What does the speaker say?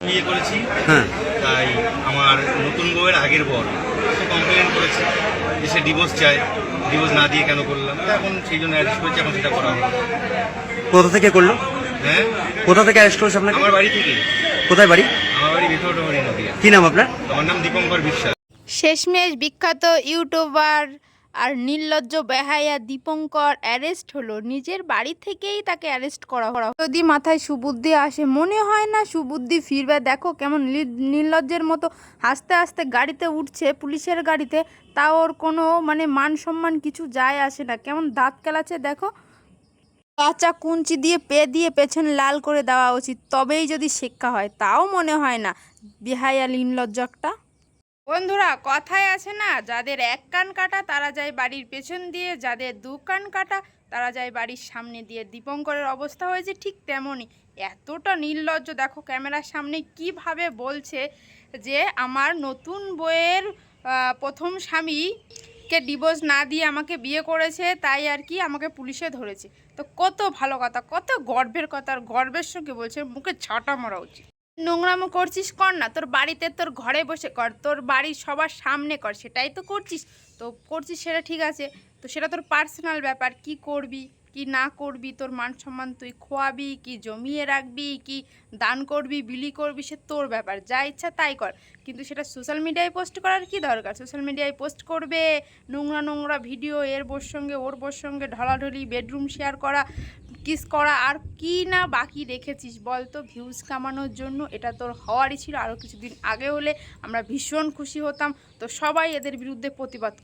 বিয়ে করেছি, হ্যাঁ। তাই আমার নতুন বউয়ের আগের বর তো কমপ্লেন করেছে যে সে ডিভোর্স চায়, ডিভোর্স না দিয়ে কেন করলাম, তো এখন সেই জন্য অ্যারেস্ট করেছি, এখন সেটা করা হলো। কোথা থেকে করলো? হ্যাঁ, কোথা থেকে অ্যারেস্ট করেছে আপনাকে? আমার বাড়ি থেকে। কোথায় বাড়ি? আমার বাড়ি ভিতরডামারি নদিয়া। কি নাম আপনার? আমার নাম দীপঙ্কর বিশ্বাস। শেষমেশ বিখ্যাত ইউটিউবার আর নির্লজ্জ বেহায়া দীপঙ্কর অ্যারেস্ট হলো। নিজের বাড়ি থেকেই তাকে অ্যারেস্ট করা হলো। যদি মাথায় সুবুদ্ধি আসে, মনে হয় না সুবুদ্ধি ফিরবে। দেখো কেমন নির্লজ্জের মতো হাসতে হাসতে গাড়িতে উঠছে, পুলিশের গাড়িতে। তাও ওর কোনো মান সম্মান কিছু যায় আসে না। কেমন দাঁত কেলাচ্ছে দেখো। কাঁচা কুঞ্চি দিয়ে পেছন লাল করে দেওয়া উচিত, তবেই যদি শিক্ষা হয়। তাও মনে হয় না। বেহায়া নির্লজ্জটা। বন্ধুরা, কথায় আছে না, যাদের এক কান কাটা তারা যায় বাড়ির পেছন দিয়ে, যাদের দু কান কাটা তারা যায় বাড়ির সামনে দিয়ে। দীপঙ্করের অবস্থা হয়েছে ঠিক তেমনই। এতটা নির্লজ্জ, দেখো ক্যামেরার সামনে কিভাবে বলছে যে আমার নতুন বউয়ের প্রথম স্বামীকে ডিভোর্স না দিয়ে আমাকে বিয়ে করেছে, তাই আর কি আমাকে পুলিশে ধরেছে। তো কত ভালো কথা, কত গর্বের কথা, আর গর্বের সঙ্গে বলছে মুখে ছাটা মারা উচিত। নোংরামো করছিস কর না, তোর বাড়িতে তোর ঘরে বসে কর, তোর বাড়ির সবার সামনে কর, সেটাই তো করছিস। তো করছিস সেটা ঠিক আছে, তো সেটা তোর পার্সোনাল ব্যাপার। কি করবি কি না করবি, তোর মান সম্মান তুই খোয়াবি কি জমিয়ে রাখবি কি দান করবি বিলি করবি, সে তোর ব্যাপার, যা ইচ্ছা তাই কর। কিন্তু সেটা সোশ্যাল মিডিয়ায় পোস্ট করার কি দরকার? সোশ্যাল মিডিয়ায় পোস্ট করবে নোংরা নোংরা ভিডিও, এর বোর সঙ্গে ওর বোর সঙ্গে ঢলাঢলি, বেডরুম শেয়ার করা, কিস করা, আর কি না বাকি রেখেছিস বল তো ভিউজ কামানোর জন্য? এটা তোর হওয়ারই ছিল। আরও কিছুদিন আগে হলে আমরা ভীষণ খুশি হতাম। তো সবাই এদের বিরুদ্ধে প্রতিবাদ